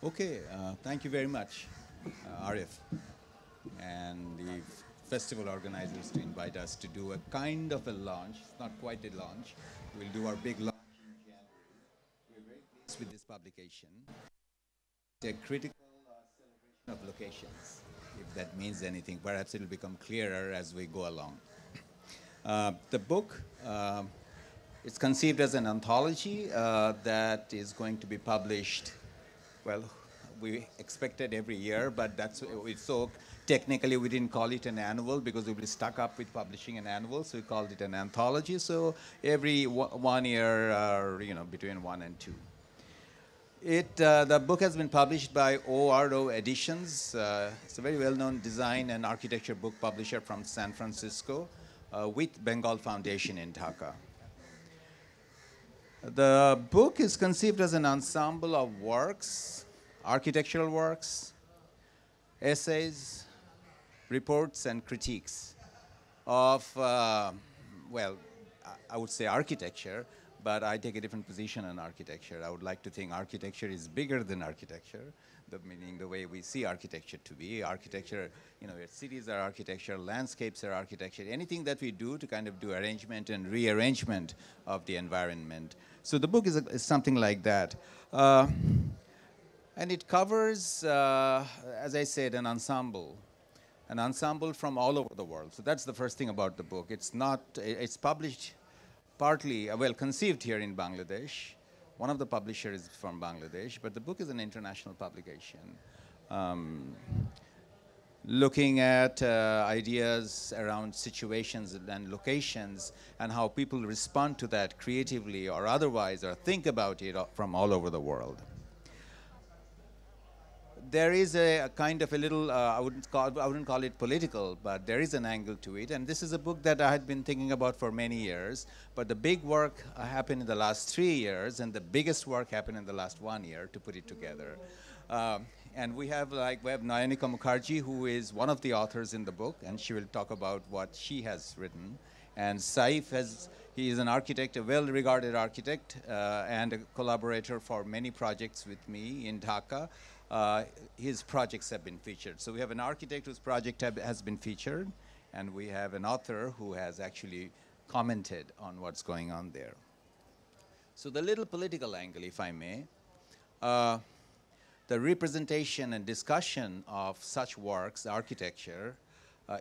Okay, thank you very much, Arif, and the festival organizers to invite us to do a kind of a launch. It's not quite a launch. We'll do our big launch in January. We're very pleased with this publication. It's a critical celebration of locations, if that means anything. Perhaps it'll become clearer as we go along. The book, it's conceived as an anthology that is going to be published. Well, we expected every year, but that's so technically we didn't call it an annual because we were stuck up with publishing an annual, so we called it an anthology. So every 1 year, between 1 and 2. The book has been published by ORO Editions. It's a very well-known design and architecture book publisher from San Francisco with Bengal Foundation in Dhaka. The book is conceived as an ensemble of works, architectural works, essays, reports, and critiques of, well, I would say architecture, but I take a different position on architecture. I would like to think architecture is bigger than architecture, meaning the way we see architecture to be. Architecture, cities are architecture, landscapes are architecture, anything that we do to kind of do arrangement and rearrangement of the environment. So the book is something like that. And it covers, as I said, an ensemble from all over the world. So that's the first thing about the book. It's published partly, conceived here in Bangladesh. One of the publishers is from Bangladesh, but the book is an international publication. Looking at ideas around situations and locations and how people respond to that creatively or otherwise or think about it from all over the world. There is a kind of a little, I wouldn't call it political, but there is an angle to it. And this is a book that I had been thinking about for many years. But the big work happened in the last 3 years, and the biggest work happened in the last 1 year to put it together. And we have Annika Mukerji, who is one of the authors in the book, and she will talk about what she has written. And Saif he is an architect, a well-regarded architect, and a collaborator for many projects with me in Dhaka. His projects have been featured. So we have an architect whose project has been featured, and we have an author who has actually commented on what's going on there. So the little political angle, if I may, the representation and discussion of such works, architecture,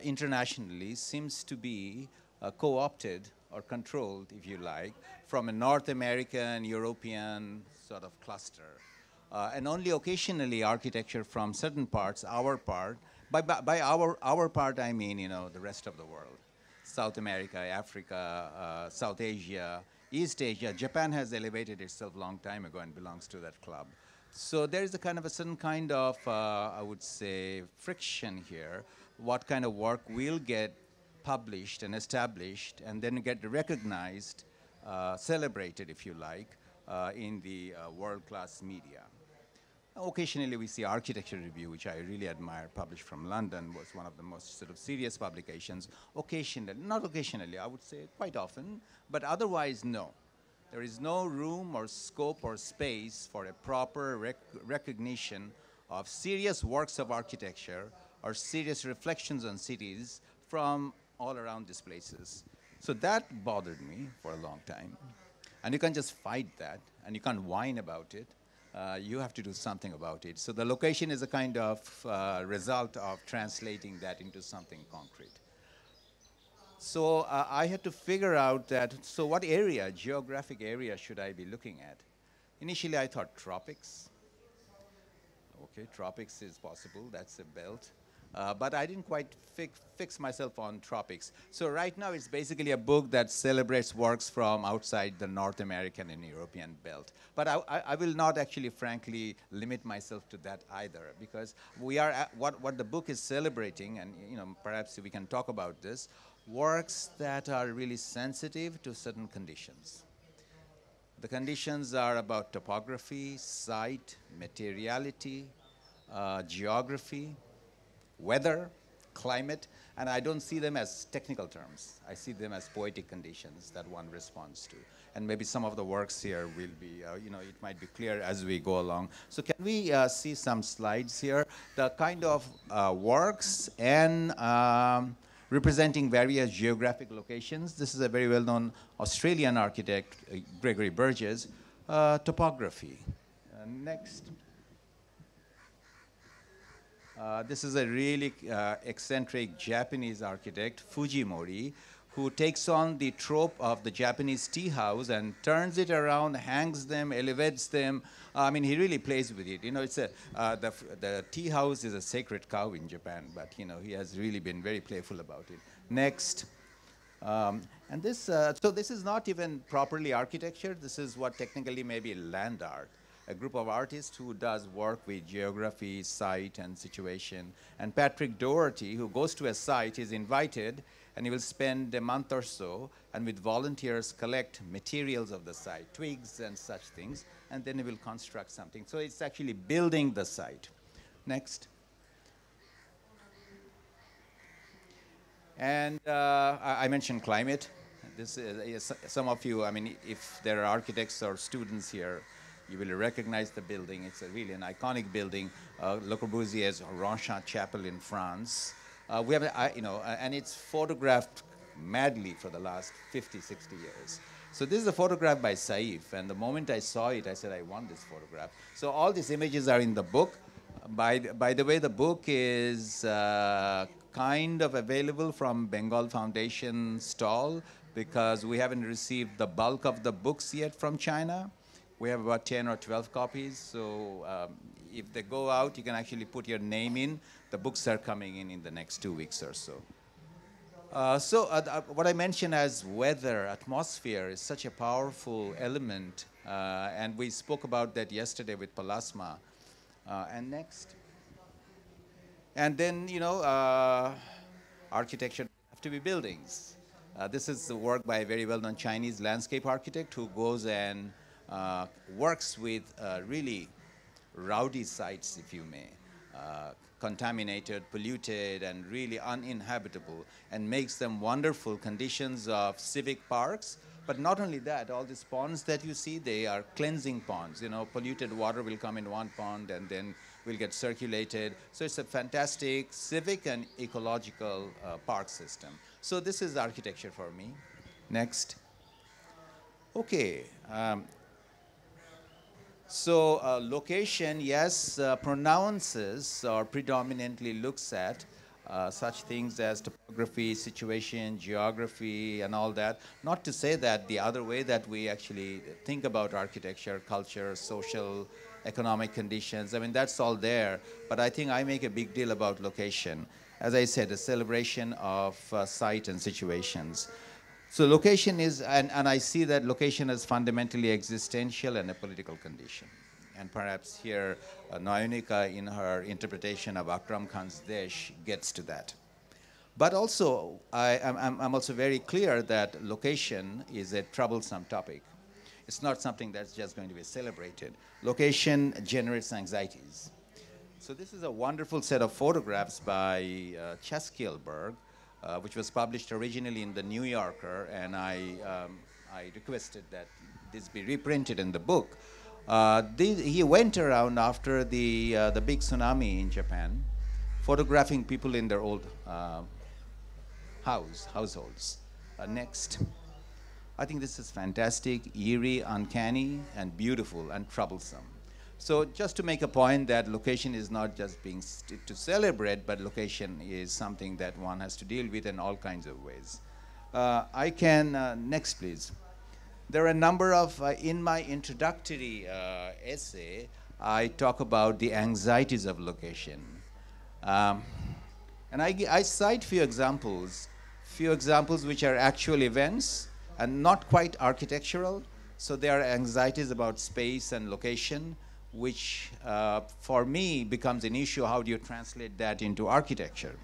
internationally seems to be co-opted or controlled, if you like, from a North American, European sort of cluster. And only occasionally architecture from certain parts, our part, by our part I mean, the rest of the world. South America, Africa, South Asia, East Asia. Japan has elevated itself a long time ago and belongs to that club. So there is a certain kind of, I would say, friction here. What kind of work will get published and established and then get recognized, celebrated, if you like, in the world-class media. Occasionally we see Architecture Review, which I really admire, published from London, was one of the most sort of serious publications. Occasionally, not occasionally, I would say quite often, but otherwise no. There is no room or scope or space for a proper recognition of serious works of architecture or serious reflections on cities from all around these places. So that bothered me for a long time. And you can't just fight that, and you can't whine about it. You have to do something about it. So the location is a kind of result of translating that into something concrete. So I had to figure out so what area, geographic area, should I be looking at? Initially I thought tropics. Okay, tropics is possible, that's a belt. But I didn't quite fix myself on tropics. So right now it's basically a book that celebrates works from outside the North American and European belt. But I will not actually, frankly, limit myself to that either, because we are what the book is celebrating, and perhaps we can talk about this, works that are really sensitive to certain conditions. The conditions are about topography, site, materiality, geography, weather, climate, And I don't see them as technical terms. I see them as poetic conditions that one responds to. And maybe some of the works here will be, it might be clear as we go along. So can we see some slides here? The kind of works and representing various geographic locations. This is a very well-known Australian architect, Gregory Burgess. Topography. Next. This is a really eccentric Japanese architect, Fujimori, who takes on the trope of the Japanese tea house and turns it around, hangs them, elevates them. I mean, he really plays with it. It's the tea house is a sacred cow in Japan, but he has really been very playful about it. Next. And this, so this is not even properly architecture. This is what technically may be land art. A group of artists who does work with geography, site, and situation. And Patrick Doherty, who goes to a site, is invited, and he will spend a month or so, and with volunteers collect materials of the site, twigs and such things, and then he will construct something. So it's actually building the site. Next. And I mentioned climate. This is, some of you, I mean, if there are architects or students here, you will recognize the building. It's really an iconic building, Le Corbusier's Ronchamp Chapel in France. We have, and it's photographed madly for the last 50, 60 years. So this is a photograph by Saif, and the moment I saw it, I said, I want this photograph. So all these images are in the book. By the way, the book is kind of available from Bengal Foundation stall because we haven't received the bulk of the books yet from China. We have about 10 or 12 copies, so if they go out, you can actually put your name in. The books are coming in the next 2 weeks or so. What I mentioned as weather, atmosphere, is such a powerful element, and we spoke about that yesterday with Palasma. And next. And then, architecture have to be buildings. This is the work by a very well-known Chinese landscape architect who goes and works with really rowdy sites, if you may, contaminated, polluted, and really uninhabitable, and makes them wonderful conditions of civic parks. But not only that, all these ponds that you see, they are cleansing ponds. Polluted water will come in one pond and then will get circulated. So it's a fantastic civic and ecological park system. So this is architecture for me. Next. Okay. Location, yes, pronounces or predominantly looks at such things as topography, situation, geography, and all that. Not to say that the other way that we actually think about architecture, culture, social, economic conditions, I mean, that's all there. But I think I make a big deal about location. As I said, a celebration of site and situations. So location is, and I see that location is fundamentally existential and a political condition. And perhaps here, Annika, in her interpretation of Akram Khan's Desh, gets to that. But also, I'm also very clear that location is a troublesome topic. It's not something that's just going to be celebrated. Location generates anxieties. So this is a wonderful set of photographs by Chaskielberg, which was published originally in the New Yorker, and I requested that this be reprinted in the book. He went around after the big tsunami in Japan, photographing people in their old households. Next. I think this is fantastic, eerie, uncanny, and beautiful, and troublesome. So just to make a point that location is not just being to celebrate, but location is something that one has to deal with in all kinds of ways. Next please. There are a number of, in my introductory essay, I talk about the anxieties of location. And I cite few examples which are actual events and not quite architectural. So there are anxieties about space and location, which for me becomes an issue. How do you translate that into architecture?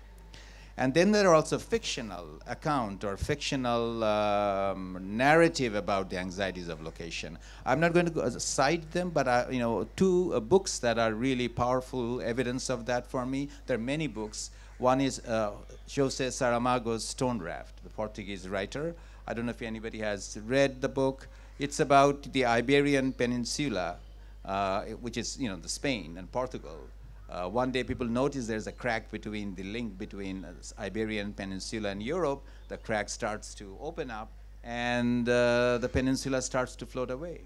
And then there are also fictional account or fictional narrative about the anxieties of location. I'm not going to cite them, but two books that are really powerful evidence of that for me. There are many books. One is José Saramago's Stone Raft, the Portuguese writer. I don't know if anybody has read the book. It's about the Iberian Peninsula, which is, you know, the Spain and Portugal. One day people notice there's a crack between the link between Iberian Peninsula and Europe. The crack starts to open up, and the peninsula starts to float away.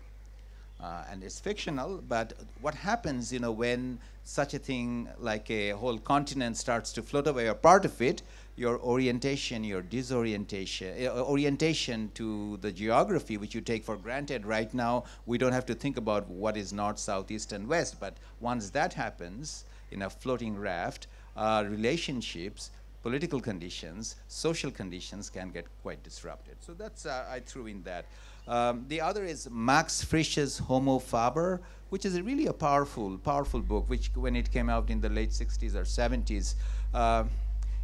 And it's fictional, but what happens, you know, when such a thing like a whole continent starts to float away, or part of it, your orientation, your disorientation, orientation to the geography, which you take for granted right now, we don't have to think about what is north, south, east, and west, but once that happens in a floating raft, relationships, political conditions, social conditions can get quite disrupted. So that's, I threw in that. The other is Max Frisch's Homo Faber, which is really a powerful book, which when it came out in the late 60s or 70s,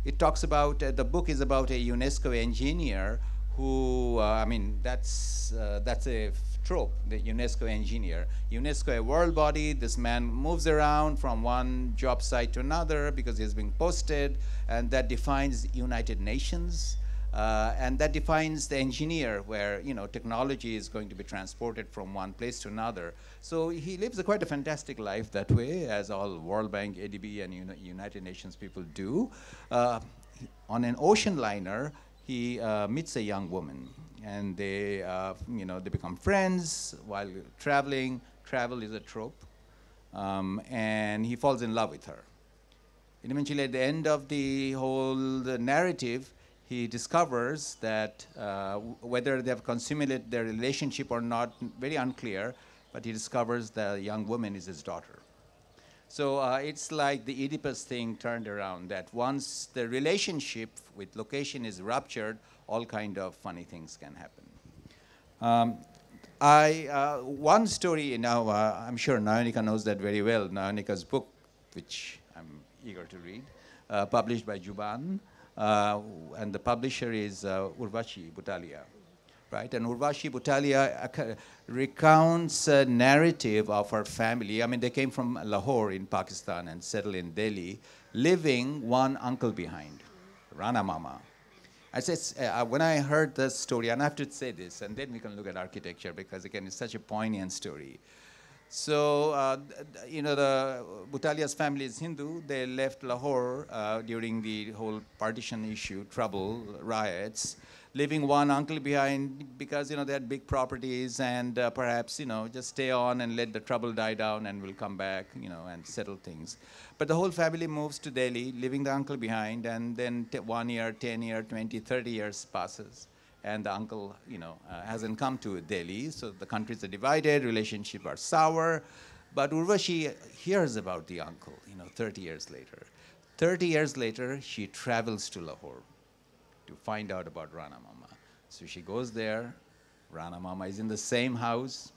it talks about, the book is about a UNESCO engineer who, I mean, that's a trope, the UNESCO engineer. UNESCO, a world body, this man moves around from one job site to another because he's being posted, and that defines United Nations. And that defines the engineer, where, you know, technology is going to be transported from one place to another. So he lives quite a fantastic life that way, as all World Bank, ADB, and United Nations people do. On an ocean liner, he meets a young woman, and they, you know, they become friends while traveling. Travel is a trope, and he falls in love with her. And eventually, at the end of the whole narrative, he discovers that whether they have consummated their relationship or not, very unclear, but he discovers the young woman is his daughter. So it's like the Oedipus thing turned around, that once the relationship with location is ruptured, all kind of funny things can happen. One story now, I'm sure Annika knows that very well, Annika's book, which I'm eager to read, published by Juban. And the publisher is Urvashi Butalia, right? And Urvashi Butalia recounts a narrative of her family. I mean, they came from Lahore in Pakistan and settled in Delhi, living one uncle behind, Rana Mama. I said, when I heard the story, and I have to say this, and then we can look at architecture, because again, it's such a poignant story. So, you know, the Butalia's family is Hindu. They left Lahore during the whole partition issue, trouble, riots, leaving one uncle behind because, you know, they had big properties, and perhaps, you know, just stay on and let the trouble die down and we'll come back, you know, and settle things. But the whole family moves to Delhi, leaving the uncle behind, and then 1 year, 10 years, 20, 30 years passes. And the uncle, you know, hasn't come to Delhi, so the countries are divided, relationships are sour. But Urvashi hears about the uncle, you know, 30 years later. 30 years later, she travels to Lahore to find out about Rana Mama. So she goes there. Rana Mama is in the same house.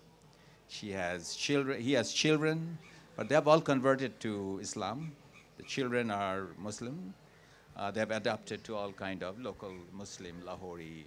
She has children. He has children, but they have all converted to Islam. The children are Muslim. They have adapted to all kind of local Muslim Lahori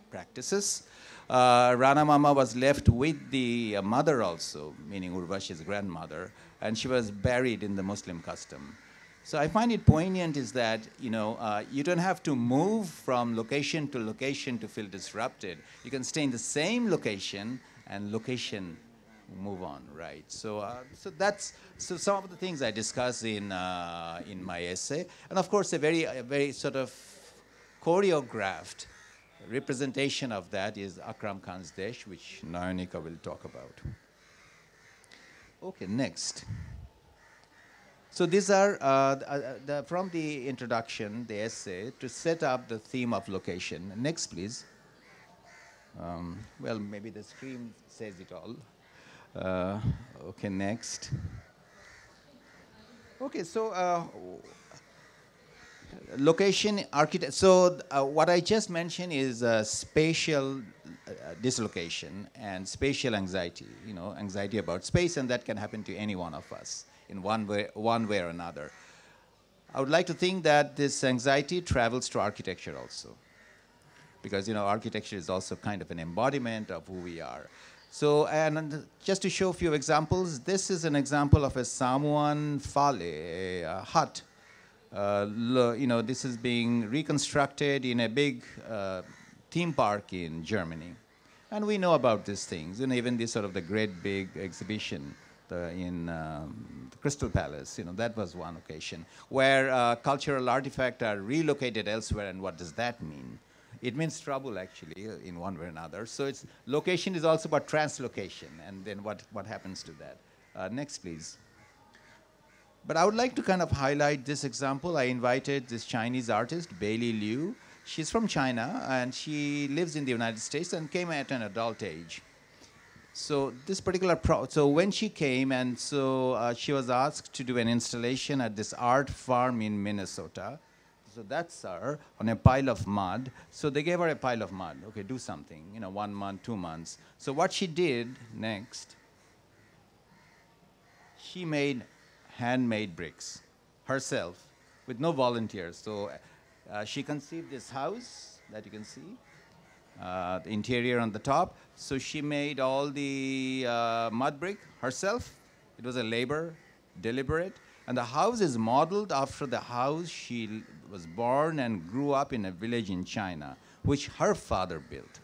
practices. Rana Mama was left with the mother also, meaning Urvashi's grandmother, and she was buried in the Muslim custom. So I find it poignant is that, you know, you don't have to move from location to feel disrupted. You can stay in the same location, and location move on, right? So, that's some of the things I discuss in my essay, and of course a very sort of choreographed representation of that is Akram Khan's Desh, which Annika will talk about. Okay, next. So these are from the introduction, the essay, to set up the theme of location. Next, please. Well, maybe the screen says it all. Okay, next. Okay, so location architect. So what I just mentioned is spatial dislocation and spatial anxiety. You know, anxiety about space, and that can happen to any one of us in one way or another. I would like to think that this anxiety travels to architecture also, because, you know, architecture is also kind of an embodiment of who we are. So, and just to show a few examples, this is an example of a Samoan fale, a hut, This is being reconstructed in a big theme park in Germany. And we know about these things, and even this sort of the great big exhibition in the Crystal Palace, that was one occasion where cultural artifacts are relocated elsewhere. And what does that mean? It means trouble, actually, in one way or another. So location is also about translocation, and then what happens to that. Next, please. But I would like to kind of highlight this example. I invited this Chinese artist, Bailey Liu. She's from China, and she lives in the United States and came at an adult age. So this particular so when she came, and so she was asked to do an installation at this art farm in Minnesota. So that's her on a pile of mud. So they gave her a pile of mud. Okay, do something, 1 month, 2 months. So what she did next, she made handmade bricks herself with no volunteers. So she conceived this house that you can see, the interior on the top. So she made all the mud brick herself. It was a labor, deliberate. And the house is modeled after the house she was born and grew up in a village in China, which her father built.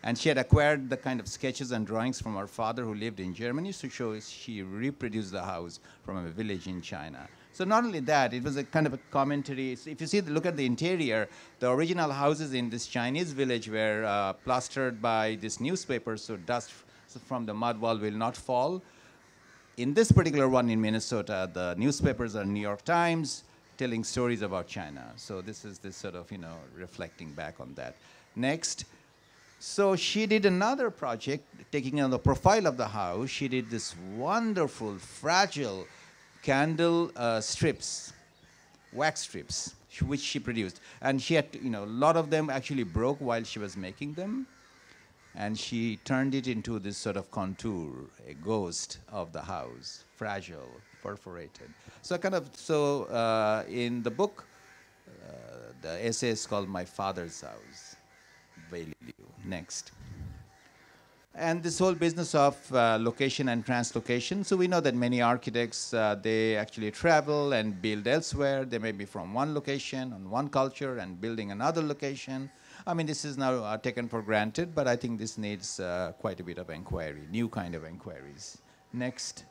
And she had acquired the kind of sketches and drawings from her father who lived in Germany, so she reproduced the house from a village in China. So not only that, it was a kind of a commentary. So if you look at the interior, the original houses in this Chinese village were plastered by this newspaper, so dust from the mud wall will not fall. In this particular one in Minnesota, the newspapers are New York Times telling stories about China. So this is this sort of, reflecting back on that. Next. So she did another project, taking on the profile of the house. She did this wonderful, fragile candle strips, wax strips, which she produced. And she had, a lot of them actually broke while she was making them. And she turned it into this sort of contour, a ghost of the house, fragile, perforated. So in the book, the essay is called My Father's House, Bailey Liu. Next. And this whole business of location and translocation. So we know that many architects, they actually travel and build elsewhere. They may be from one location, on one culture, and building another location. I mean, this is now taken for granted, but I think this needs quite a bit of inquiry, new kind of inquiries. Next.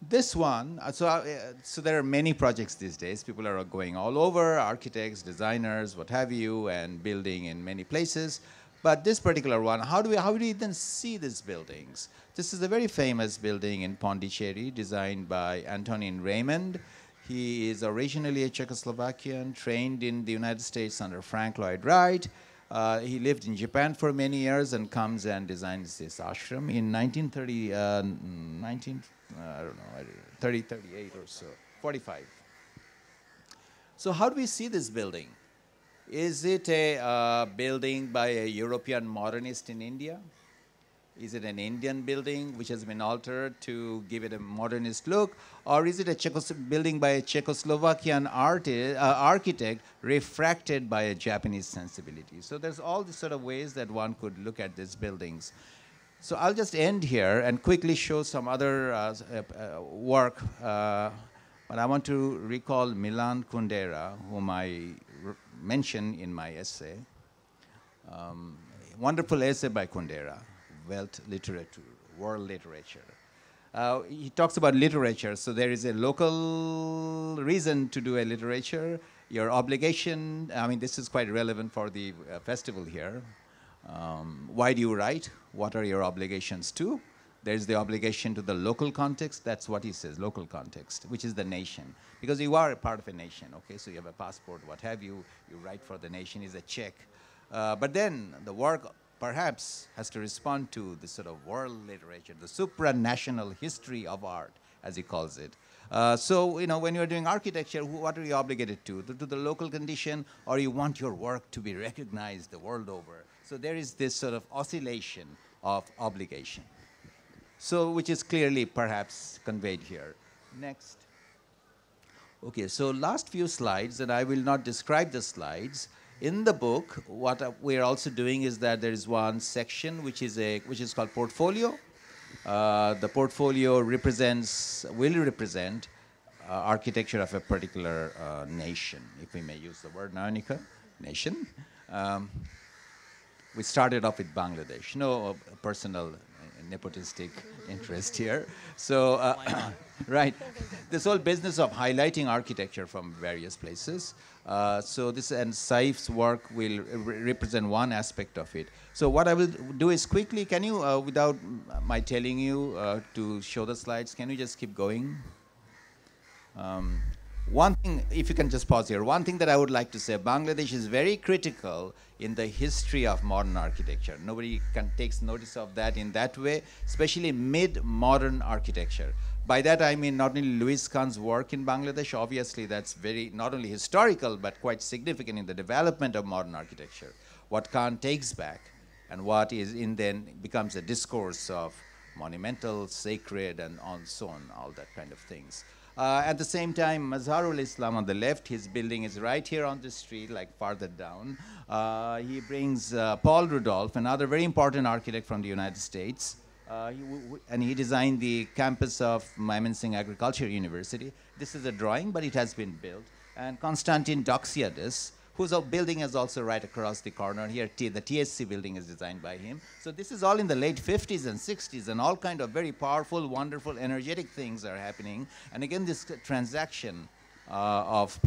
This one, so there are many projects these days. People are going all over, architects, designers, what have you, and building in many places. But this particular one, how do we even see these buildings? This is a very famous building in Pondicherry, designed by Antonin Raymond. He is originally a Czechoslovakian, trained in the United States under Frank Lloyd Wright. He lived in Japan for many years and comes and designs this ashram in 38 or so, 45. So how do we see this building? Is it a building by a European modernist in India? Is it an Indian building which has been altered to give it a modernist look? Or is it a building by a Czechoslovakian architect refracted by a Japanese sensibility? So there's all these sort of ways that one could look at these buildings. So I'll just end here and quickly show some other work. But I want to recall Milan Kundera, whom I mentioned in my essay. Wonderful essay by Kundera. Wealth literature, world literature. He talks about literature. So there is a local reason to do a literature. Your obligation, I mean, this is quite relevant for the festival here. Why do you write? What are your obligations to? There's the obligation to the local context. That's what he says, local context, which is the nation. Because you are a part of a nation, okay? So you have a passport, what have you. You write for the nation is a check. But then the work perhaps has to respond to the sort of world literature, the supranational history of art, as he calls it. So, when you're doing architecture, what are you obligated to? To the local condition, or you want your work to be recognized the world over? So there is this sort of oscillation of obligation. So, which is clearly perhaps conveyed here. Next. Okay, so last few slides, and I will not describe the slides. In the book, what we're also doing is that there is one section which is called portfolio. The portfolio will represent architecture of a particular nation, if we may use the word now, Annika, nation. Um, we started off with Bangladesh. No personal nepotistic interest here. So, right, this whole business of highlighting architecture from various places. So this, and Saif's work will represent one aspect of it. So what I will do is quickly, can you, without my telling you to show the slides, can you just keep going? One thing, if you can just pause here, one thing that I would like to say, Bangladesh is very critical in the history of modern architecture. Nobody takes notice of that in that way, especially mid-modern architecture. By that I mean not only Louis Kahn's work in Bangladesh, obviously that's very, not only historical, but quite significant in the development of modern architecture. What Kahn takes back and what is in then becomes a discourse of monumental, sacred, and so on, all that kind of things. At the same time, Mazharul Islam on the left, his building is right here on the street, like farther down. He brings Paul Rudolph, another very important architect from the United States. And he designed the campus of Mymensingh Agriculture University. This is a drawing, but it has been built. And Konstantin Doxiadis, whose building is also right across the corner here. The TSC building is designed by him. So this is all in the late 50s and 60s, and all kind of very powerful, wonderful, energetic things are happening. And again, this transaction of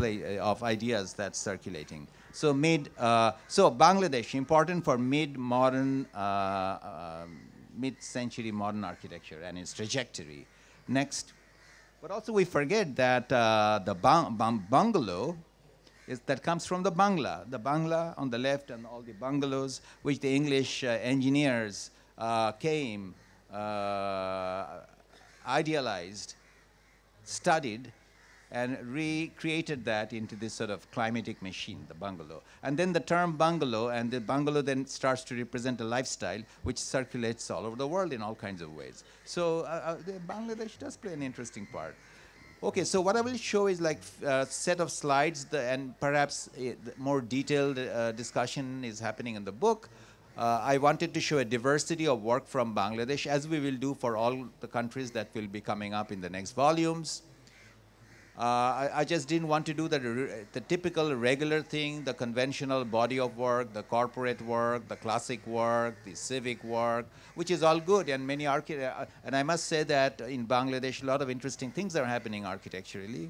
ideas that's circulating. So so Bangladesh, important for mid-modern, mid-century modern architecture and its trajectory. Next. But also we forget that the bungalow that comes from the Bangla on the left, and all the bungalows which the English engineers came, idealized, studied, and recreated that into this sort of climatic machine, the bungalow. And then the term bungalow, and the bungalow then starts to represent a lifestyle which circulates all over the world in all kinds of ways. So Bangladesh does play an interesting part. Okay, so what I will show is like a set of slides, and perhaps more detailed discussion is happening in the book. I wanted to show a diversity of work from Bangladesh, as we will do for all the countries that will be coming up in the next volumes. I just didn't want to do the typical regular thing, the conventional body of work, the corporate work, the classic work, the civic work, which is all good, and many and I must say that in Bangladesh a lot of interesting things are happening architecturally.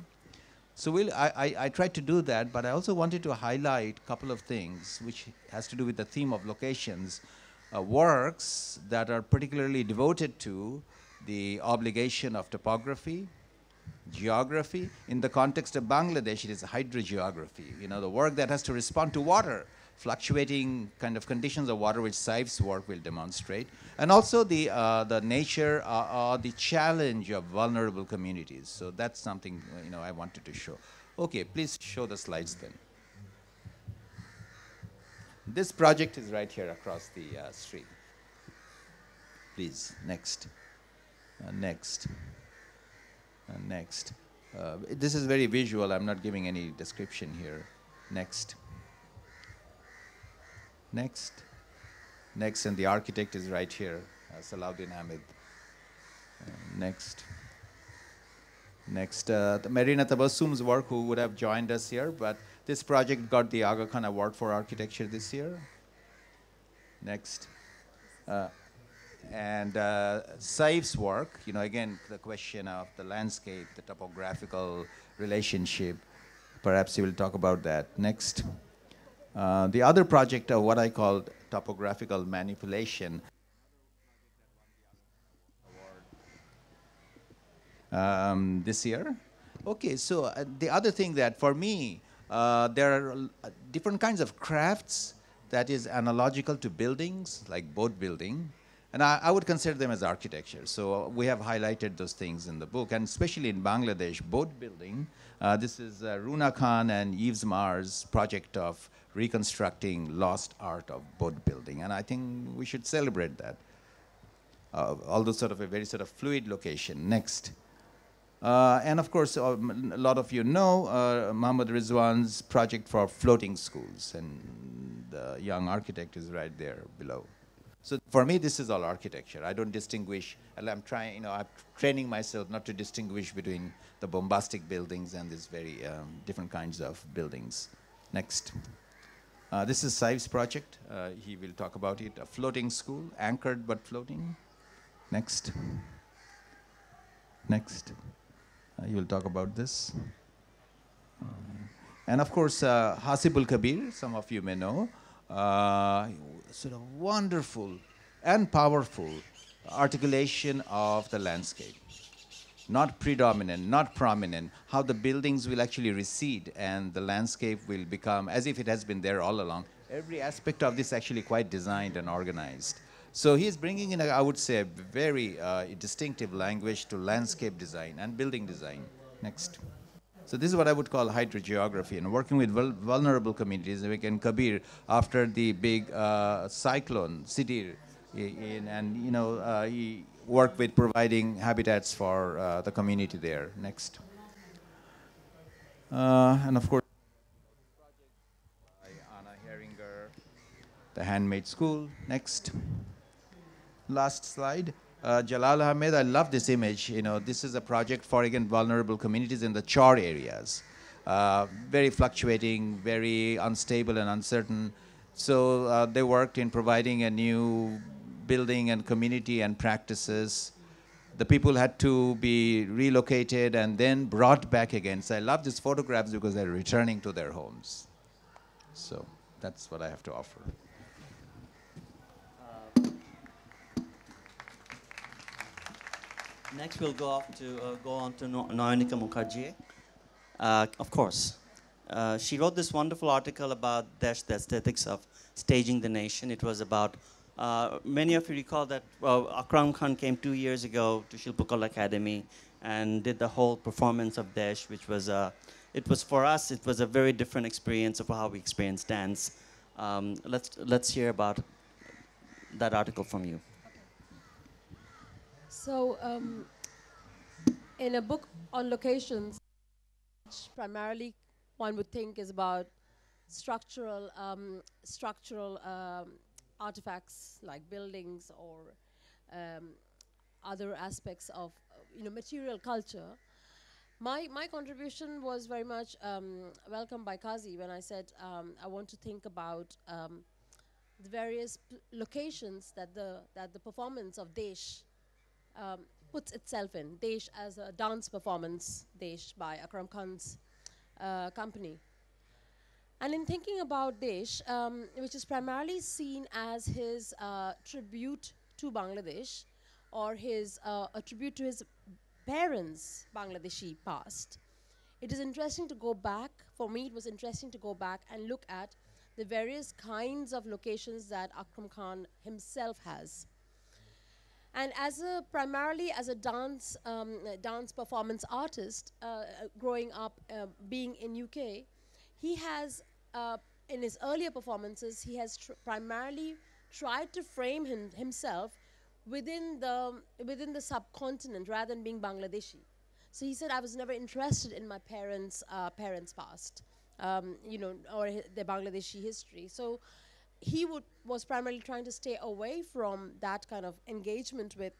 So I tried to do that, but I also wanted to highlight a couple of things which has to do with the theme of locations, works that are particularly devoted to the obligation of topography, geography. In the context of Bangladesh, it is hydrogeography, the work that has to respond to water, fluctuating kind of conditions of water, which Saif's work will demonstrate, and also the nature or the challenge of vulnerable communities. So that's something I wanted to show. Okay, please show the slides then. This project is right here across the street. Please, next. Next. Next. This is very visual. I'm not giving any description here. Next. Next. Next, and the architect is right here, Salahuddin Hamid. Next. Next, Marina Tabassum's work, who would have joined us here, but this project got the Aga Khan Award for Architecture this year. Next. And Saif's work, again, the question of the landscape, the topographical relationship, perhaps he will talk about that. Next. The other project of what I call topographical manipulation this year. Okay, so the other thing that for me, there are different kinds of crafts that is analogical to buildings, like boat building. And I would consider them as architecture. So we have highlighted those things in the book, and especially in Bangladesh, boat building. This is Runa Khan and Yves Mar's project of reconstructing lost art of boat building. And I think we should celebrate that. Although sort of a very sort of fluid location. Next. And of course, a lot of you know Mohammad Rizwan's project for floating schools. And the young architect is right there below. So for me, this is all architecture. I don't distinguish, and I'm trying, I'm training myself not to distinguish between the bombastic buildings and these very different kinds of buildings. Next. This is Saiv's project. He will talk about it. A floating school, anchored but floating. Next. Next. He will talk about this. And of course, Hasibul Kabir, some of you may know, sort of wonderful and powerful articulation of the landscape. Not predominant, not prominent, how the buildings will actually recede and the landscape will become as if it has been there all along. Every aspect of this actually quite designed and organized. So he's bringing in, I would say, a very distinctive language to landscape design and building design. Next. So this is what I would call hydrogeography, and working with vulnerable communities. Like in Kabir, after the big cyclone, Sidir, he worked with providing habitats for the community there. Next. And of course, by Anna Heringer, the Handmade School. Next. Last slide. Jalal Ahmed, I love this image. This is a project for, again, vulnerable communities in the Char areas. Very fluctuating, very unstable and uncertain. So they worked in providing a new building and community and practices. The people had to be relocated and then brought back again. So I love these photographs because they're returning to their homes. So that's what I have to offer. Next, we'll go on to Annika Mukerji. Of course, she wrote this wonderful article about Desh, the aesthetics of staging the nation. It was about many of you recall that Akram Khan came 2 years ago to Shilpakala Academy and did the whole performance of Desh, which was for us. It was a very different experience of how we experienced dance. Let's hear about that article from you. So, in a book on locations, which primarily one would think is about structural artifacts like buildings or other aspects of material culture, my contribution was very much welcomed by Kazi when I said I want to think about the various locations that the performance of Desh puts itself in. Desh as a dance performance, Desh by Akram Khan's company. And in thinking about Desh, which is primarily seen as his tribute to Bangladesh, or a tribute to his parents' Bangladeshi past, it is interesting to go back. For me, it was interesting to go back and look at the various kinds of locations that Akram Khan himself has. And primarily as a dance performance artist, growing up, being in UK, he has, in his earlier performances, he has primarily tried to frame himself within the subcontinent rather than being Bangladeshi. So he said, I was never interested in my parents' past, or their Bangladeshi history. So he was primarily trying to stay away from that kind of engagement with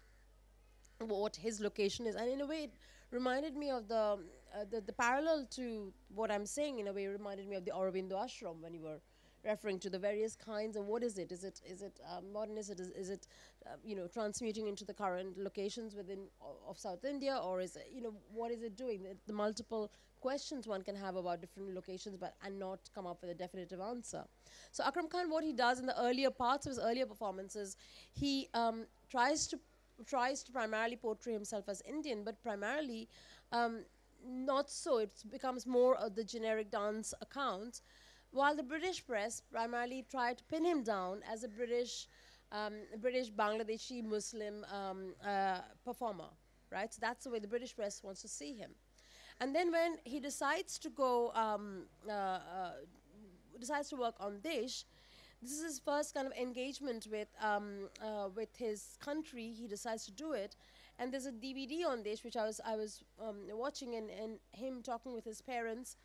what his location is. And in a way, it reminded me of the parallel to what I'm saying. In a way, it reminded me of the Aurobindo Ashram when you were referring to the various kinds of what is it? Is it modernist? Is it transmuting into the current locations within of South India, or is it, what is it doing? The multiple questions one can have about different locations, and not come up with a definitive answer. So Akram Khan, what he does in the earlier parts of his earlier performances, he tries to primarily portray himself as Indian, but primarily not so. It becomes more of the generic dance accounts, while the British press primarily tried to pin him down as a British Bangladeshi Muslim performer, right? So that's the way the British press wants to see him. And then when he decides to go, decides to work on Desh, this is his first kind of engagement with his country. He decides to do it, and there's a DVD on Desh which I was watching, and him talking with his parents,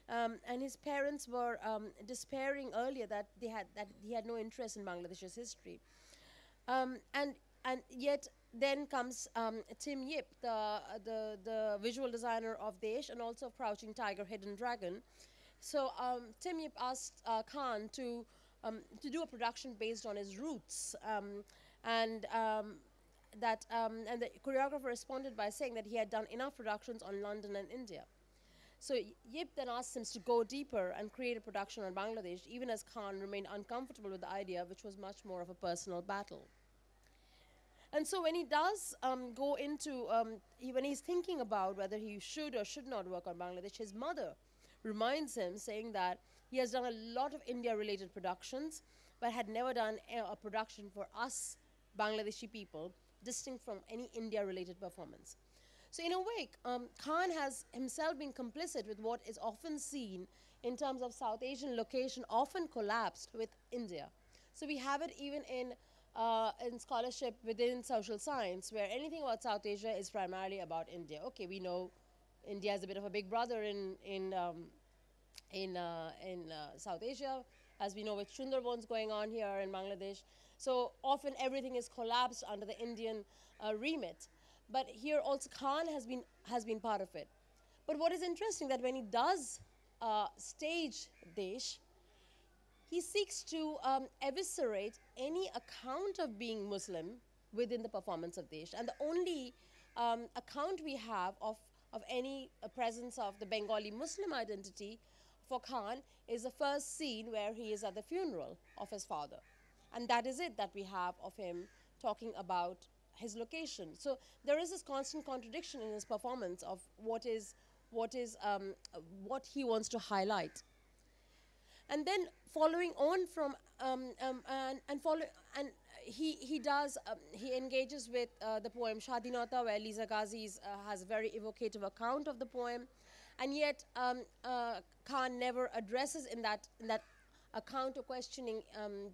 and his parents were despairing earlier that he had no interest in Bangladesh's history. And yet then comes Tim Yip, the visual designer of Desh and also of Crouching Tiger, Hidden Dragon. So Tim Yip asked Khan to do a production based on his roots, and the choreographer responded by saying that he had done enough productions on London and India. So Yip then asked him to go deeper and create a production on Bangladesh, even as Khan remained uncomfortable with the idea, which was much more of a personal battle. And so when he does go into, when he's thinking about whether he should or should not work on Bangladesh, his mother reminds him, saying that he has done a lot of India-related productions, but had never done a production for us Bangladeshi people, distinct from any India-related performance. So in a way, Khan has himself been complicit with what is often seen in terms of South Asian location, often collapsed with India. So we have it even in scholarship within social science, where anything about South Asia is primarily about India. Okay, we know India is a bit of a big brother in South Asia, as we know with Sundarbans going on here in Bangladesh. So often everything is collapsed under the Indian remit. But here also Khan has been part of it. But what is interesting that when he does stage Desh, he seeks to eviscerate any account of being Muslim within the performance of Desh. And the only account we have of any presence of the Bengali Muslim identity for Khan is the first scene where he is at the funeral of his father. And that is it that we have of him talking about his location. So there is this constant contradiction in his performance of what he wants to highlight. And then following on from he engages with the poem Shadinata, where Liza Ghazi has a very evocative account of the poem, and yet Khan never addresses in that account of questioning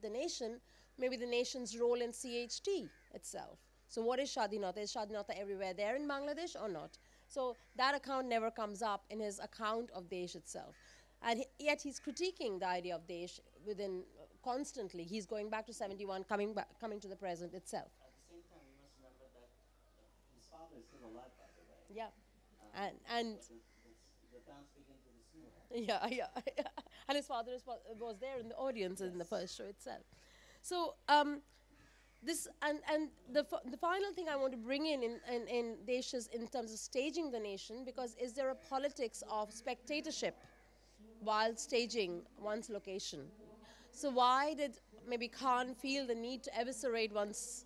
the nation, maybe the nation's role in CHT itself. So what is Shadinata? Is Shadinata everywhere there in Bangladesh or not? So that account never comes up in his account of Desh itself. And yet he's critiquing the idea of Desh within constantly. He's going back to 71, coming to the present itself. At the same time, you must remember that his father is still alive, by the way. Yeah. And the dance begins with a snow. Yeah. And his father was there in the audience in the first show itself. So the final thing I want to bring in Desh is in terms of staging the nation, because is there a politics of spectatorship while staging one's location? So why did maybe Khan feel the need to eviscerate one's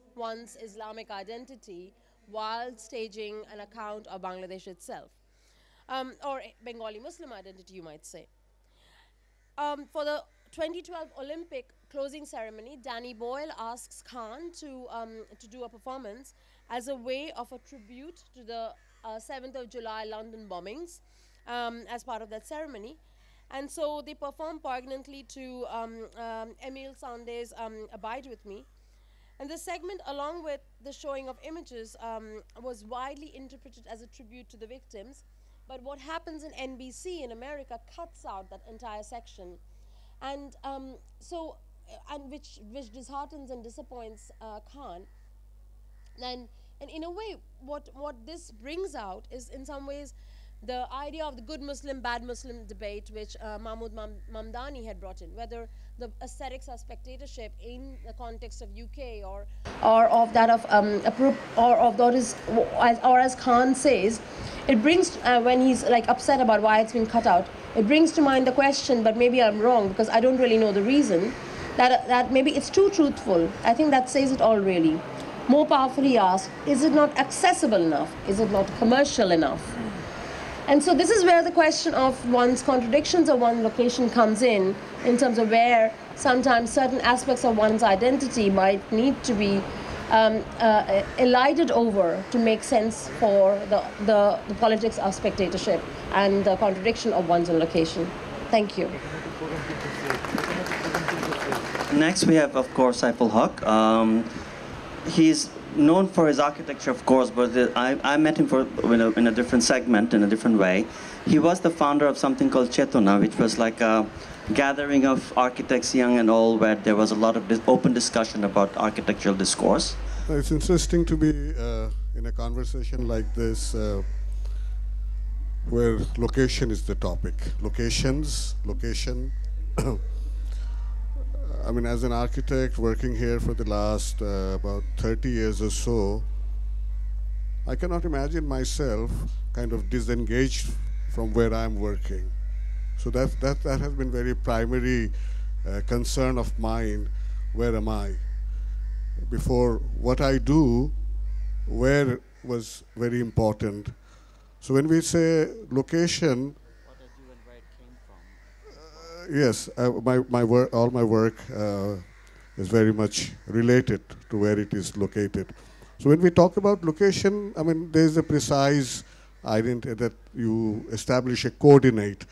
Islamic identity while staging an account of Bangladesh itself? Or Bengali Muslim identity, you might say. For the 2012 Olympic closing ceremony, Danny Boyle asks Khan to do a performance as a way of a tribute to the 7th of July London bombings as part of that ceremony. And so they perform poignantly to Emile Sandé's Abide With Me. And this segment, along with the showing of images, was widely interpreted as a tribute to the victims. But what happens in NBC in America cuts out that entire section. And which disheartens and disappoints Khan. And in a way, what this brings out is in some ways the idea of the good Muslim, bad Muslim debate, which Mahmood Mamdani had brought in, whether the aesthetics of spectatorship in the context of UK or of that of or as Khan says, it brings when he's like upset about why it's been cut out, it brings to mind the question, but maybe I'm wrong because I don't really know the reason, that maybe it's too truthful. I think that says it all really. More powerfully asked, is it not accessible enough? Is it not commercial enough? And so this is where the question of one's contradictions of one location comes in terms of where sometimes certain aspects of one's identity might need to be elided over to make sense for the politics of spectatorship and the contradiction of one's own location. Thank you. Next we have, of course, Saiful Haq. He's known for his architecture, of course, but I met him in a different segment, in a different way. He was the founder of something called Chetona, which was like a gathering of architects, young and old, where there was a lot of open discussion about architectural discourse. It's interesting to be in a conversation like this where location is the topic. Location. I mean, as an architect working here for the last about 30 years or so, I cannot imagine myself kind of disengaged from where I'm working. So that has been very primary concern of mine. Where am I? Before what I do, where was very important. So when we say location, What I do and where it came from. yes, my work, all my work is very much related to where it is located. So when we talk about location, I mean, there is a precise identity that you establish a coordinate,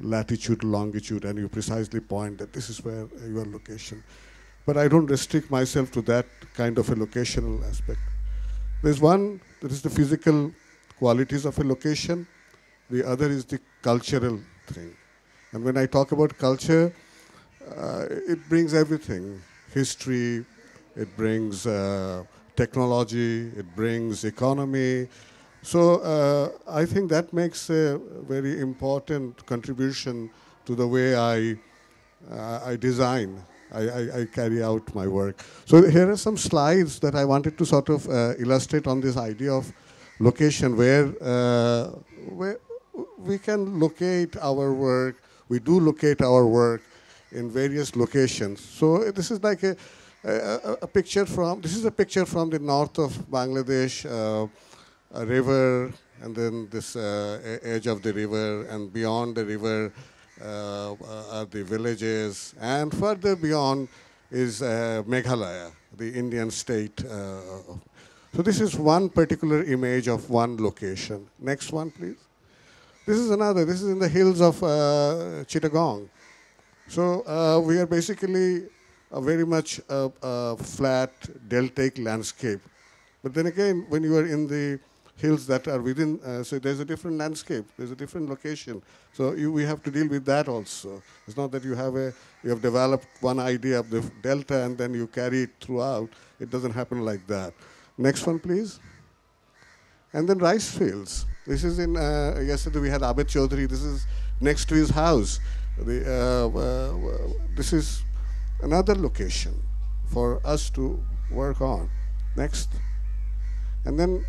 latitude, longitude, and you precisely point that this is where your location. But I don't restrict myself to that kind of a locational aspect. There's one that is the physical qualities of a location. The other is the cultural thing. And when I talk about culture, it brings everything. History, it brings technology, it brings economy. So I think that makes a very important contribution to the way I design. I carry out my work. So here are some slides that I wanted to sort of illustrate on this idea of location, where we can locate our work. We do locate our work in various locations. So this is like a picture from, this is a picture from the north of Bangladesh, a river, and then this edge of the river, and beyond the river are the villages, and further beyond is Meghalaya, the Indian state. So this is one particular image of one location. Next one, please. This is another. This is in the hills of Chittagong. So we are basically a very much flat, deltaic landscape. But then again, when you are in the hills that are within, so there's a different landscape, there's a different location. So we have to deal with that also. It's not that you have developed one idea of the delta and then you carry it throughout. It doesn't happen like that. Next one, please. And then rice fields. This is in, yesterday we had Abed Chaudhary. This is next to his house. This is another location for us to work on. Next. And then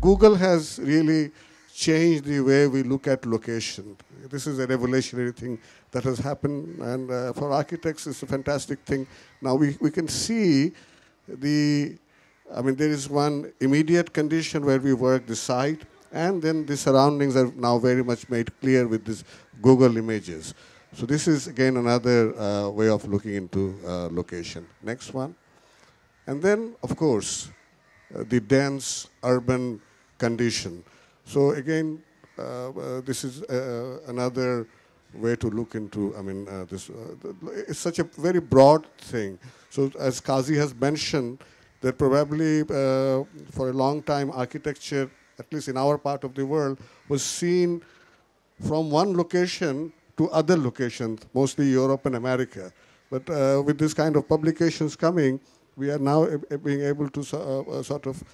Google has really changed the way we look at location. This is a revolutionary thing that has happened, and for architects it's a fantastic thing. Now we can see there is one immediate condition where we work the site, and then the surroundings are now very much made clear with these Google images. So this is again another way of looking into location. Next one. And then, of course, the dense urban condition. So again, this is another way to look into, this. It's such a very broad thing. So as Kazi has mentioned, that probably for a long time architecture, at least in our part of the world, was seen from one location to other locations, mostly Europe and America. But with this kind of publications coming, we are now being able to sort of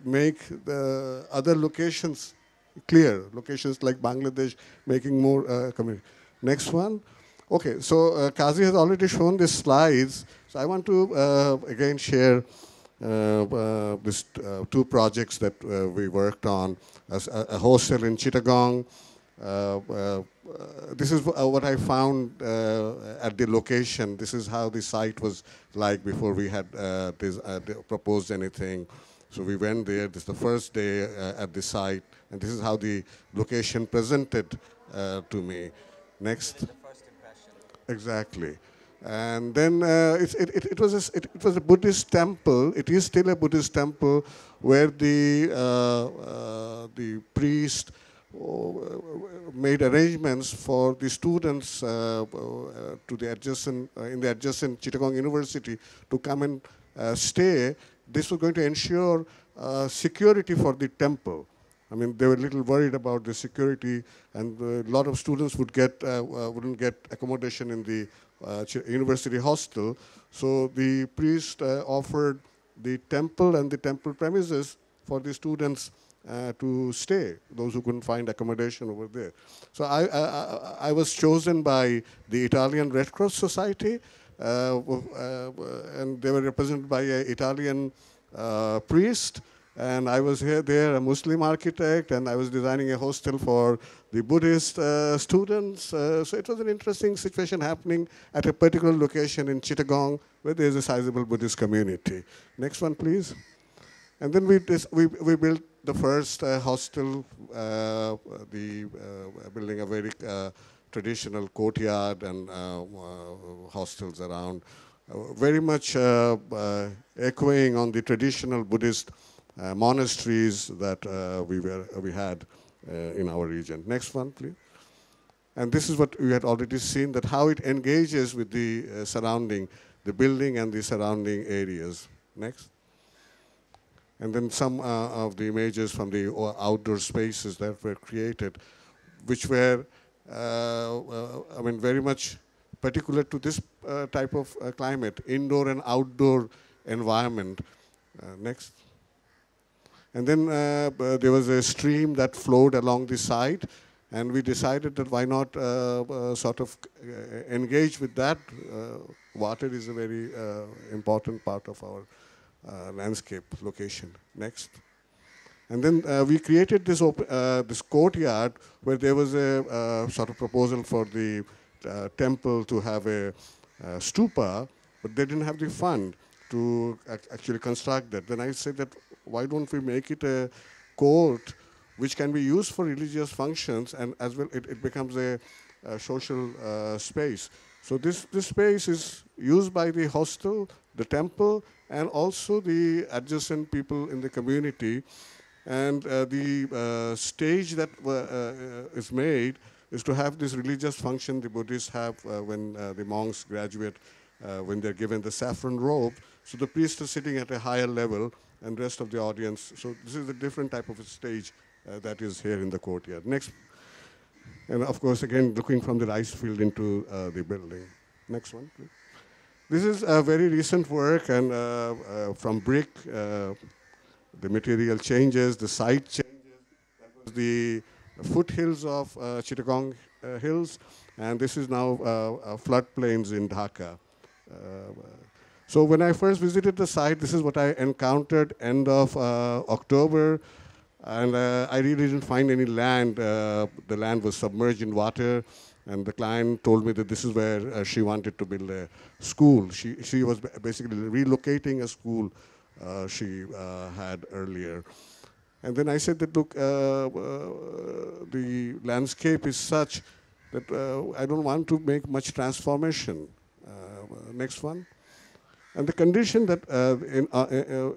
make the other locations clear, locations like Bangladesh making more community. Next one. Okay, so Kazi has already shown these slides. So I want to again share these two projects that we worked on. As a hostel in Chittagong. This is what I found at the location. This is how the site was like before we had proposed anything. So we went there. This is the first day at the site, and this is how the location presented to me. Next. The first impression. Exactly. And then it was a Buddhist temple. It is still a Buddhist temple where the priest made arrangements for the students to the adjacent in the adjacent Chittagong University to come and stay. This was going to ensure security for the temple. I mean, they were a little worried about the security, and a lot of students wouldn't get accommodation in the university hostel. So the priest offered the temple and the temple premises for the students to stay, those who couldn't find accommodation over there. So I was chosen by the Italian Red Cross Society, and they were represented by an Italian priest, and I was there, a Muslim architect, and I was designing a hostel for the Buddhist students. So it was an interesting situation happening at a particular location in Chittagong, where there's a sizable Buddhist community. Next one, please. And then we built the first hostel, building a very traditional courtyard and hostels around, very much echoing on the traditional Buddhist monasteries that we had in our region. Next one, please. And this is what we had already seen, that how it engages with the surrounding, the building and the surrounding areas. Next. And then some of the images from the outdoor spaces that were created, which were, I mean, very much particular to this type of climate, indoor and outdoor environment. Next. And then there was a stream that flowed along the side, and we decided that why not sort of engage with that. Water is a very important part of our landscape location. Next. And then we created this this courtyard where there was a sort of proposal for the temple to have a stupa, but they didn't have the fund to actually construct that. Then I said that why don't we make it a court which can be used for religious functions, and as well it becomes a social space. So this space is used by the hostel, the temple, and also the adjacent people in the community. And the stage that is made is to have this religious function the Buddhists have when the monks graduate, when they're given the saffron robe. So the priest is sitting at a higher level and the rest of the audience. So this is a different type of a stage that is here in the courtyard. Next. And of course, again, looking from the rice field into the building. Next one, please. This is a very recent work, and from brick, the material changes, the site changes. That was the foothills of Chittagong Hills, and this is now floodplains in Dhaka. So when I first visited the site, this is what I encountered end of October, and I really didn't find any land. The land was submerged in water. And the client told me that this is where she wanted to build a school. She was basically relocating a school she had earlier. And then I said that, look, the landscape is such that I don't want to make much transformation. Next one. And the condition that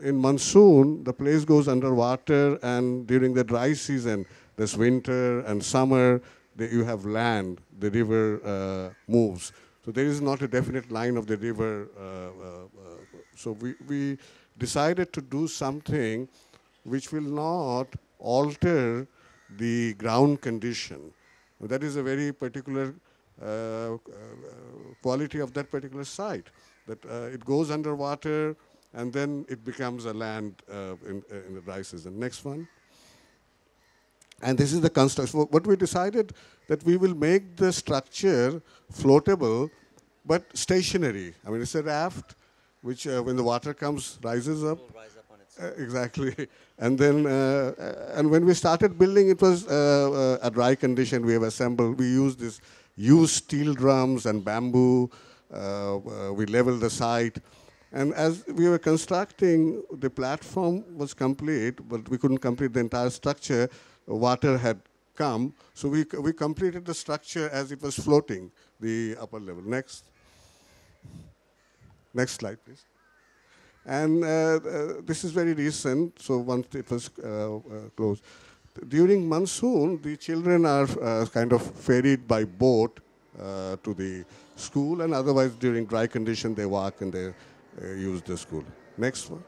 in monsoon, the place goes underwater, and during the dry season, there's winter and summer, you have land, the river moves. So there is not a definite line of the river. So we decided to do something which will not alter the ground condition. That is a very particular quality of that particular site, that it goes underwater and then it becomes a land in the dry season. Next one. And this is the construction. What we decided, that we will make the structure floatable, but stationary. I mean, it's a raft, which when the water comes, rises up. It will rise up on its own. Exactly. And then, and when we started building, it was a dry condition. We have assembled, we used this used steel drums and bamboo. We leveled the site. And as we were constructing, the platform was complete, but we couldn't complete the entire structure. Water had come, so we completed the structure as it was floating, the upper level. Next. Next slide, please. And this is very recent, so once it was closed. During monsoon, the children are kind of ferried by boat to the school, and otherwise during dry condition, they walk and they use the school. Next one.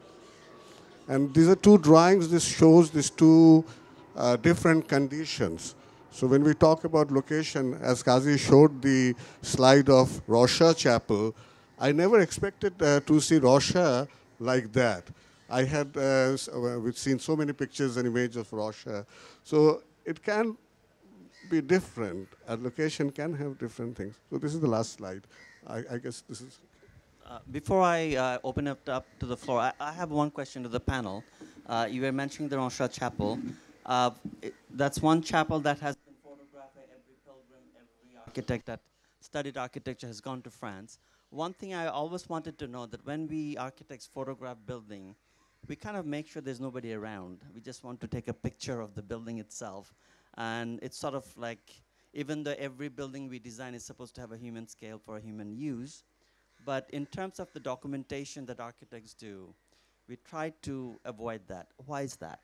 And these are two drawings. This shows these two different conditions. So when we talk about location, as Kazi showed the slide of Rosha Chapel, I never expected to see Rosha like that. I had we've seen so many pictures and images of Rosha. So it can be different. A location can have different things. So this is the last slide. I guess this is... Before I open it up to the floor, I have one question to the panel. You were mentioning the Rosha Chapel. That's one chapel that has been photographed by every pilgrim, every architect that studied architecture has gone to France. One thing I always wanted to know, that when we architects photograph building, we kind of make sure there's nobody around. We just want to take a picture of the building itself. And it's sort of like, even though every building we design is supposed to have a human scale for a human use, but in terms of the documentation that architects do, we try to avoid that. Why is that?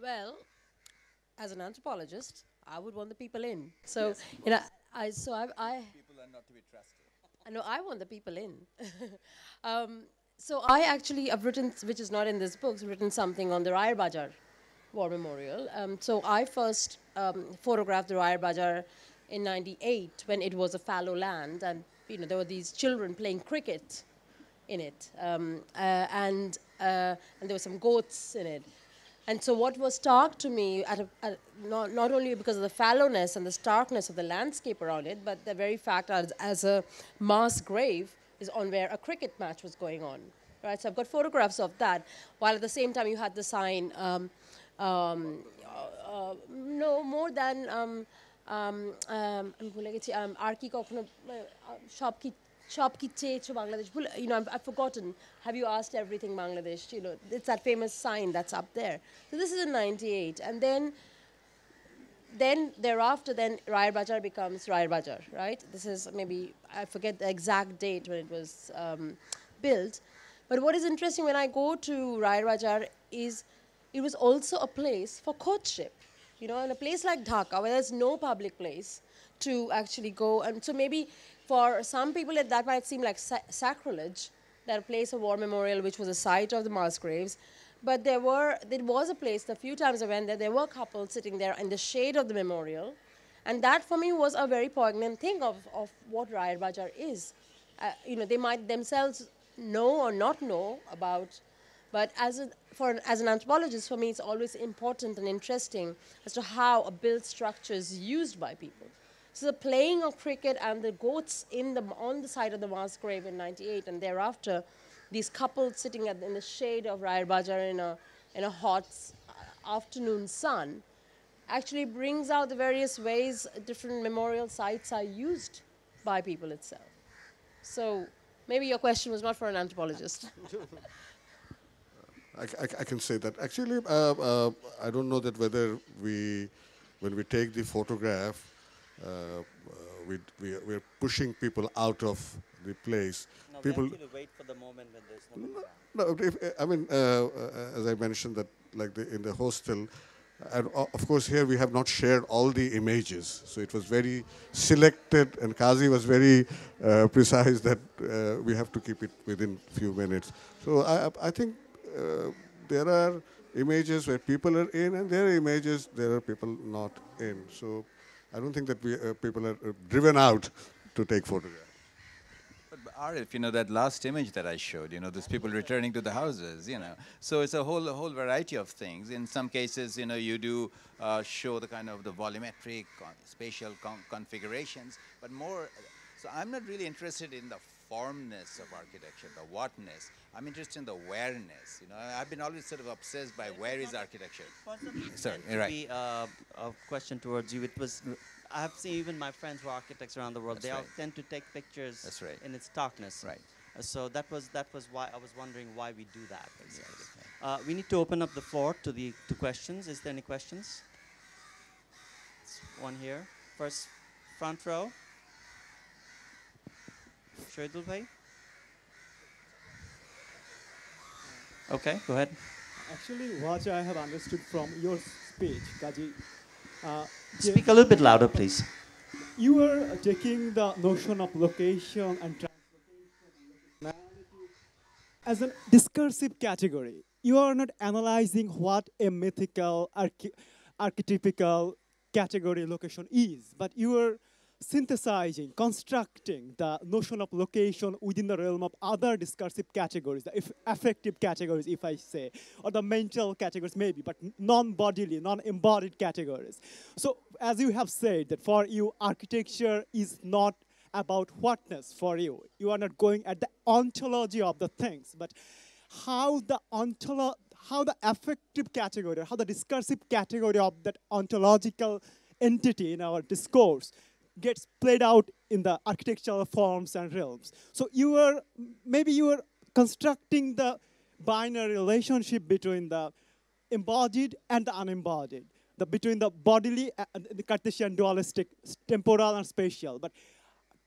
Well, as an anthropologist, I would want the people in. So, yes, you know, people are not to be trusted. I know I want the people in. So I actually have written, which is not in this book, written something on the Raya Bajar War Memorial. So I first photographed the Raya Bajar in '98 when it was a fallow land, and there were these children playing cricket in it, and there were some goats in it. And so what was stark to me, not only because of the fallowness and the starkness of the landscape around it, but the very fact as a mass grave is on where a cricket match was going on. Right? So I've got photographs of that, while at the same time you had the sign, no more than Bangladesh. I've forgotten. Have you asked everything Bangladesh? It's that famous sign that's up there. So this is in '98, and then thereafter, Raya Bajar becomes Raya Bajar, right? This is maybe, I forget the exact date when it was built. But what is interesting when I go to Raya Bajar is it was also a place for courtship. In a place like Dhaka, where there's no public place to actually go. And so maybe for some people that might seem like sacrilege, that a place of war memorial, which was a site of the mass graves. But there was a place, the few times I went there were couples sitting there in the shade of the memorial. And that for me was a very poignant thing of what Raya Bajar is. They might themselves know or not know about, but as an anthropologist, for me, it's always important and interesting as to how a built structure is used by people. So the playing of cricket and the goats on the side of the mass grave in '98 and thereafter, these couples sitting in the shade of Raya Bajar in a hot afternoon sun, actually brings out the various ways different memorial sites are used by people itself. So maybe your question was not for an anthropologist. I can say that. Actually, I don't know that whether when we take the photograph, we're pushing people out of the place. No, people we actually wait for the moment when there's nobody around. I mean, as I mentioned that, like in the hostel, and of course here we have not shared all the images, so it was very selected, and Kazi was very precise that we have to keep it within few minutes. So I think there are images where people are in, and there are images there are people not in. So I don't think that people are driven out to take photographs. But Arif, that last image that I showed, those people returning to the houses, So it's a whole variety of things. In some cases, you do show the kind of the volumetric, spatial configurations, but more, so I'm not really interested in the formness of architecture, the whatness. I'm interested in the whereness. I've been always sort of obsessed by where is architecture. Sorry, right. A question towards you. It was, I have seen even my friends who are architects around the world. That's they all tend to take pictures in its darkness. Right. So that was why I was wondering why we do that. Basically. Yes. We need to open up the floor to questions. Is there any questions? One here, first front row. Shahidul bhai. Okay, go ahead. Actually, what I have understood from your speech, Kaji. Speak a little bit louder, please. You were taking the notion of location and translocation, as a discursive category, you are not analyzing what a mythical, archetypical category location is, but you are synthesizing, constructing the notion of location within the realm of other discursive categories, the affective categories, if I say, or the mental categories maybe, but non-bodily, non-embodied categories. So as you have said, that for you, architecture is not about whatness for you. You are not going at the ontology of the things, but how the affective category, how the discursive category of that ontological entity in our discourse gets played out in the architectural forms and realms. So maybe you are constructing the binary relationship between the embodied and the unembodied, between the bodily and the Cartesian dualistic, temporal and spatial. But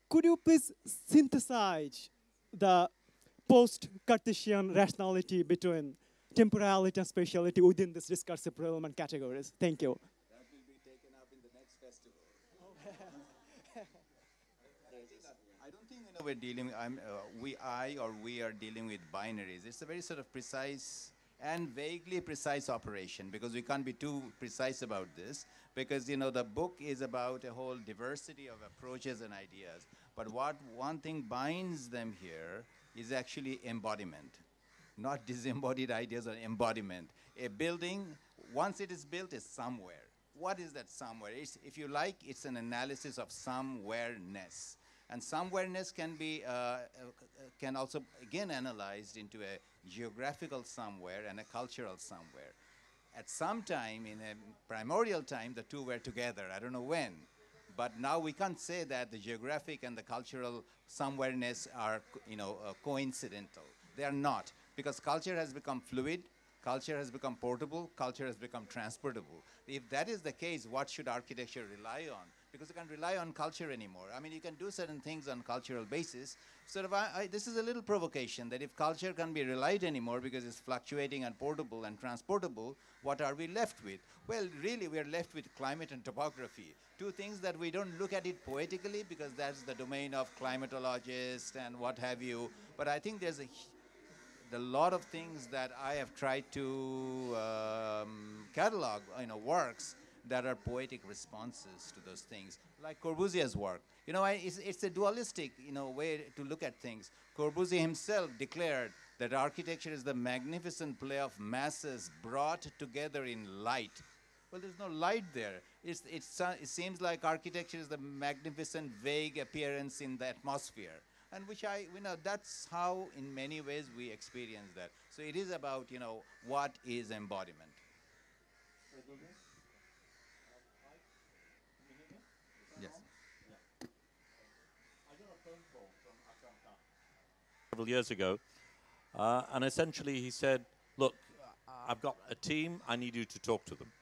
could you please synthesize the post-Cartesian rationality between temporality and spatiality within this discursive realm and categories? Thank you. That will be taken up in the next festival. I don't think we're dealing. We are dealing with binaries. It's a very sort of precise and vaguely precise operation, because we can't be too precise about this, because the book is about a whole diversity of approaches and ideas. But one thing binds them here is actually embodiment, not disembodied ideas, or embodiment. A building, once it is built, is somewhere. What is that somewhere? If you like, it's an analysis of somewhere-ness. And somewhere-ness can also, again, analyzed into a geographical somewhere and a cultural somewhere. At some time, in a primordial time, the two were together. I don't know when. But now we can't say that the geographic and the cultural somewhere-ness are coincidental. They are not, because culture has become fluid, culture has become portable, culture has become transportable. If that is the case, what should architecture rely on? Because you can't rely on culture anymore. I mean, you can do certain things on cultural basis. This is a little provocation, that if culture can't be relied anymore because it's fluctuating and portable and transportable, what are we left with? Well, really, we are left with climate and topography. Two things that we don't look at it poetically, because that's the domain of climatologists and what have you. But I think there's a lot of things that I have tried to catalog, works that are poetic responses to those things, like Corbusier's work. It's a dualistic, way to look at things. Corbusier himself declared that architecture is the magnificent play of masses brought together in light. Well, there's no light there. It seems like architecture is the magnificent, vague appearance in the atmosphere. And that's how, in many ways, we experience that. So it is about, what is embodiment. Yes. Several years ago, and essentially he said, look, I've got a team, I need you to talk to them.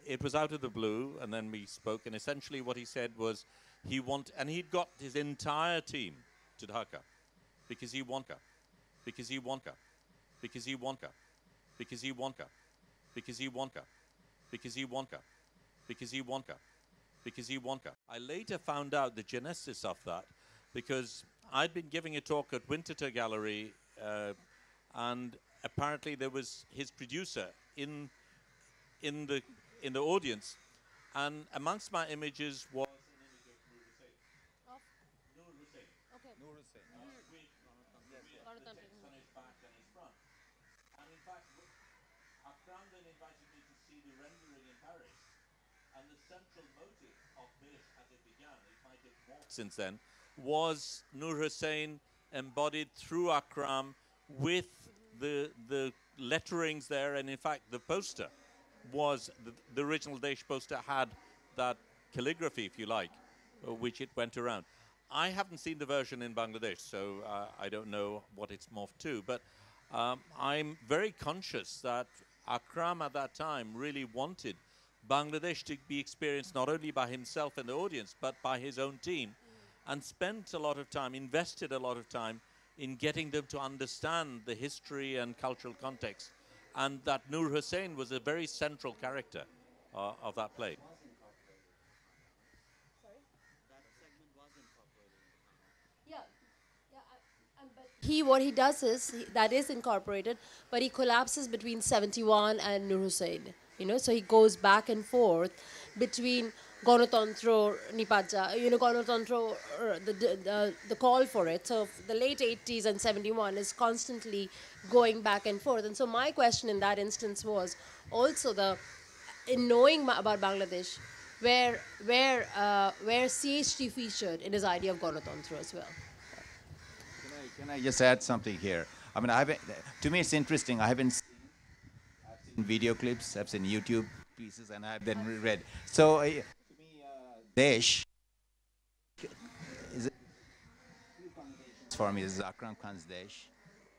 It was out of the blue, and then we spoke, and essentially what he said was and he'd got his entire team to Dhaka because he wanted. I later found out the genesis of that, because I'd been giving a talk at Winterthur Gallery, and apparently there was his producer in the audience, and amongst my images was an image of Nur Hussain. Okay. Nur Hussain. On his back and his front. And in fact, Akram then invited me to see the rendering in Paris. And the central motive of this, as it began, it might have morphed since then, was Nur Hussain embodied through Akram with the letterings there, and in fact the poster was the original Desh poster had that calligraphy, if you like, which it went around. I haven't seen the version in Bangladesh, so I don't know what it's morphed to, but I'm very conscious that Akram at that time really wanted Bangladesh to be experienced not only by himself and the audience, but by his own team, and spent a lot of time, invested a lot of time in getting them to understand the history and cultural context, and that Nur Hussain was a very central character of that play. Yeah, What he does is, that is incorporated, but he collapses between 71 and Nur Hussain. So he goes back and forth between Ganatantro, Nipaja, Ganatantro, the call for it. So the late 80s and 71 is constantly going back and forth. And so my question in that instance was also in knowing about Bangladesh, where CHT featured in his idea of Ganatantro as well. Can I just add something here? I mean, to me, it's interesting. I've seen video clips, I've seen YouTube pieces, and I've then read. So, to me, Desh is for me is Akram Khan's Desh.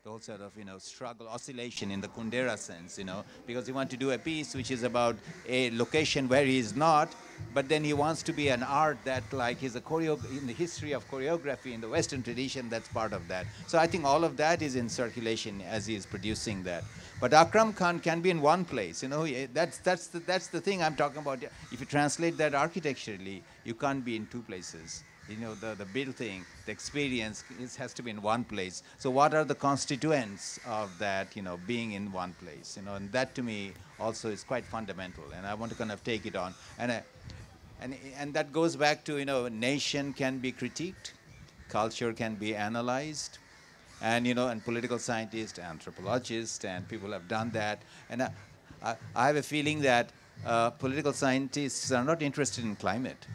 The whole sort of struggle, oscillation in the Kundera sense, because he wants to do a piece which is about a location where he is not, but then he wants to be an art that is a in the history of choreography in the Western tradition. That's part of that. So I think all of that is in circulation as he is producing that. But Akram Khan can be in one place. That's the thing I'm talking about. If you translate that architecturally, you can't be in two places. The building, the experience has to be in one place. So what are the constituents of that, being in one place? And that to me also is quite fundamental. And I want to kind of take it on. And that goes back to, nation can be critiqued, culture can be analyzed, and political scientists, anthropologists, and people have done that. And I have a feeling that political scientists are not interested in climate.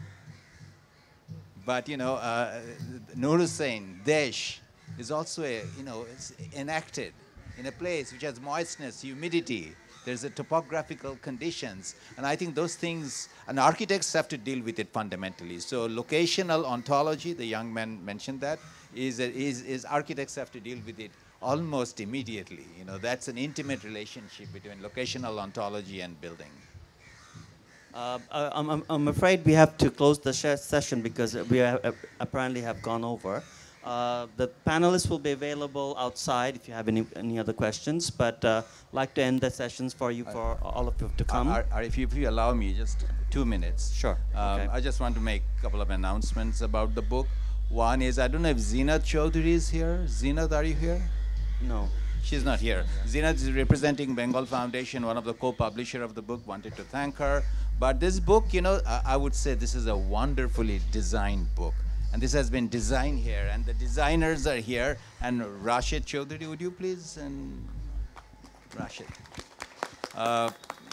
But, Nur Hussain, Desh, is also, it's enacted in a place which has moistness, humidity. There's a topographical conditions. And I think those things, and architects have to deal with it fundamentally. So locational ontology, the young man mentioned that, is architects have to deal with it almost immediately. That's an intimate relationship between locational ontology and building. I'm afraid we have to close the session because we apparently have gone over. The panelists will be available outside if you have any other questions, but I'd like to end the sessions for all of you to come. If you allow me just 2 minutes. Sure. Okay. I just want to make a couple of announcements about the book. One is, I don't know if Zeenat Chaudhary is here. Zeenat, are you here? No. She's not here. Zeenat is representing Bengal Foundation, one of the co-publisher of the book. Wanted to thank her. But this book, I would say this is a wonderfully designed book. And this has been designed here. And the designers are here. And Rashid Chaudhary, would you please? And Rashid.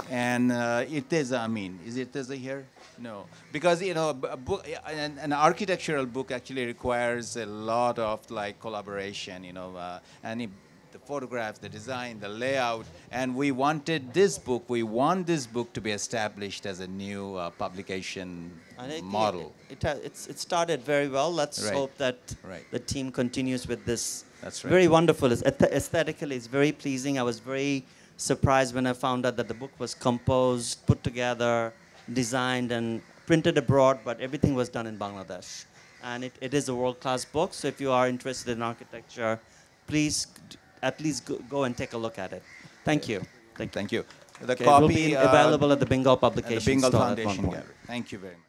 And Irteza Amin. Is Irteza here? No. Because, a book, an architectural book actually requires a lot of collaboration, and the photographs, the design, the layout, and we want this book to be established as a new publication model. It started very well. Let's hope that the team continues with this. That's right. Very wonderful. Aesthetically, it's very pleasing. I was very surprised when I found out that the book was composed, put together, designed, and printed abroad, but everything was done in Bangladesh. And it is a world-class book, so if you are interested in architecture, please at least go and take a look at it. Thank you. Thank you. The copy will be available at the Bengal Publication at the Bengal store Foundation at one point. Gallery. Thank you very much.